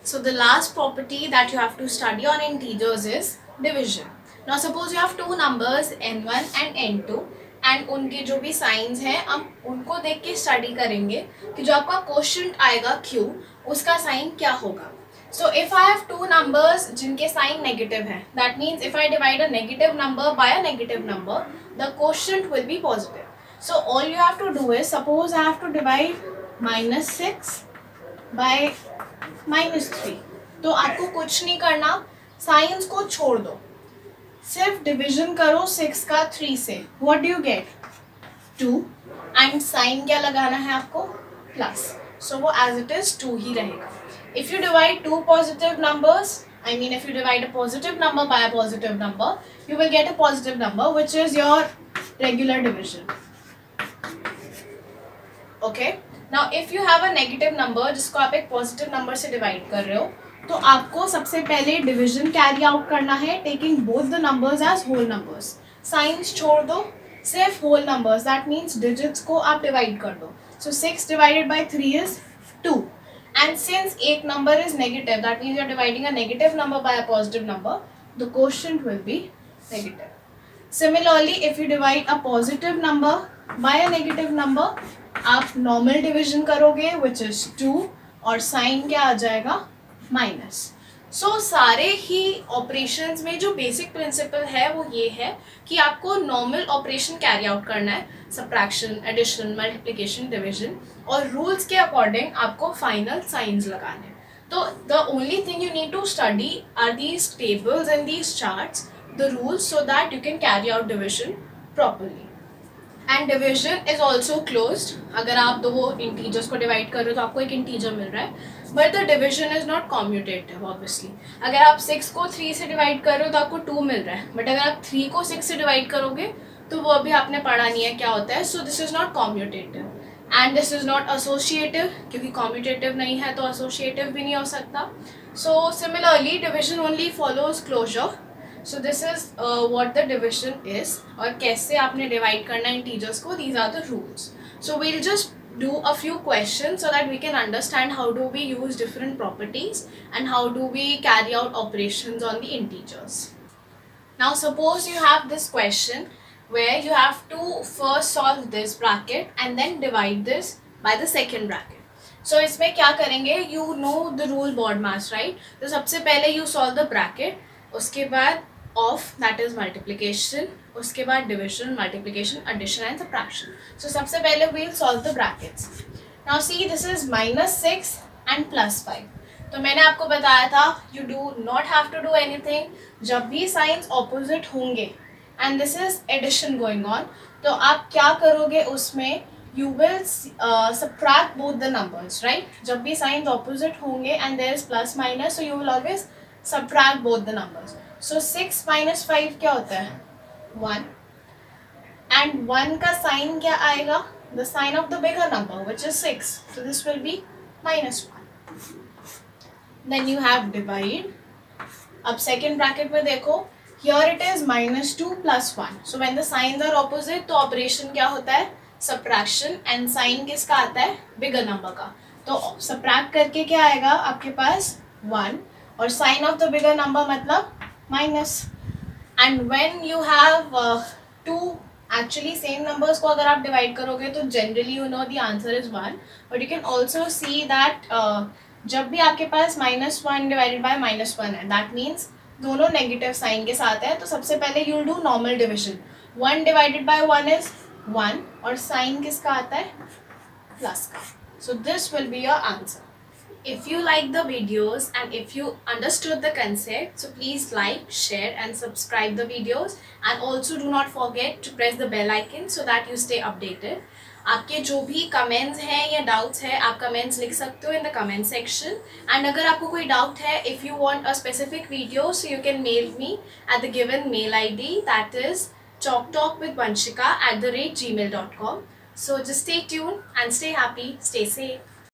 So the last property that you have to study on integers is division. Now suppose you have two numbers n1 and n2 and उनके जो भी science हैं हम उनको देख के स्टडी करेंगे कि जो आपका क्वोशिएंट आएगा q उसका साइन क्या होगा. So if I have two numbers जिनके साइन नेगेटिव है, that means if I divide a negative number by a negative number, the quotient will be positive. So all you have to do is, suppose I have to divide -6 by -3, तो आपको कुछ नहीं करना, science को छोड़ दो, सिर्फ division करो 6 का 3 से. What do you get? 2 and sign क्या लगाना है आपको? प्लस. सो वो एज इट इज 2 ही रहेगा. If you divide two positive numbers, I mean if you divide a positive number by a positive number, you will get a positive number which is your regular division. Okay. Now if you have a negative number जिसको आप एक positive number से divide कर रहे हो, तो आपको सबसे पहले डिविजन कैरी आउट करना है taking both the numbers as whole numbers. Signs छोड़ दो, सिर्फ whole numbers, that means digits को आप डिवाइड कर दो. So 6 divided by 3 is 2. And since एक number is negative, that means you are dividing a negative number by a positive number, the quotient will be negative. Similarly, if you divide a positive number by a negative number, आप normal division करोगे which is 2 और sign क्या आ जाएगा? Minus. सो सारे ही operations में जो basic principle है वो ये है कि आपको नॉर्मल ऑपरेशन कैरी आउट करना है, सब्ट्रैक्शन, एडिशन, मल्टीप्लिकेशन, डिवीजन, और रूल्स के अकॉर्डिंग आपको फाइनल साइंस लगाने. तो the only thing you need to study are these tables and these charts, the rules, so that you can carry out division properly. And division is also closed. अगर आप दो integers को divide कर रहे हो तो आपको एक इंटीजर मिल रहा है, but the division is not commutative obviously. अगर आप 6 को 3 से डिवाइड कर रहे हो तो आपको 2 मिल रहा है, बट अगर आप 3 को 6 से डिवाइड करोगे तो वो अभी आपने पढ़ा नहीं है क्या होता है. So this is not commutative and this is not associative, क्योंकि कॉम्यूटेटिव नहीं है तो एसोसिएटिव भी नहीं हो सकता. So similarly division only follows closure. So this is what the division is, और कैसे आपने डिवाइड करना है इंटीजर्स को. These are the rules. So we'll just do a few questions so that we can understand how do we use different properties and how do we carry out operations on the integers. Now suppose you have this question where you have to first solve this bracket and then divide this by the second bracket. So इसमें क्या करेंगे? You know the rule BODMAS, right? तो सबसे पहले you solve the bracket, उसके बाद of, that is multiplication, उसके बाद division, multiplication, addition and subtraction. So सबसे पहले we'll solve the brackets. Now see, this is -6 and +5. तो मैंने आपको बताया था you do not have to do anything. जब भी signs opposite होंगे and this is addition going on, तो आप क्या करोगे उसमें? You will subtract both the numbers, right? जब भी signs opposite होंगे and there is plus minus, so you will always subtract both the numbers. So 6 minus 5 क्या होता है? 1. And 1 का साइन क्या आएगा? The sign of the bigger number which is 6. So this will be -1. Then you have divide. अब second bracket में देखो, here it is -2 plus 1. So when the signs are opposite तो operation क्या होता है? Subtraction. And sign किसका आता है? Bigger number का. तो subtract करके क्या आएगा आपके पास? 1. और sign of the bigger number मतलब minus. And when you have to actually same numbers को अगर आप डिवाइड करोगे तो generally you know the answer is 1, but you can also see that जब भी आपके पास -1 डिवाइडेड बाय -1 है, दैट मीन्स दोनों नेगेटिव साइन के साथ है, तो सबसे पहले you do normal division. 1 divided by 1 is 1 और साइन किसका आता है? प्लस का. So this will be your answer. If you like the videos and if you understood the concept, so please like, share and subscribe the videos, and also do not forget to press the bell icon so that you stay updated. आपके जो भी comments हैं या doubts है आप comments लिख सकते हो in the comment section. And अगर आपको कोई डाउट है, if you want a specific video, so you can mail me at the given mail ID, that is chalktalkwithvanshika@gmail.com. So just stay tuned and stay happy, stay safe.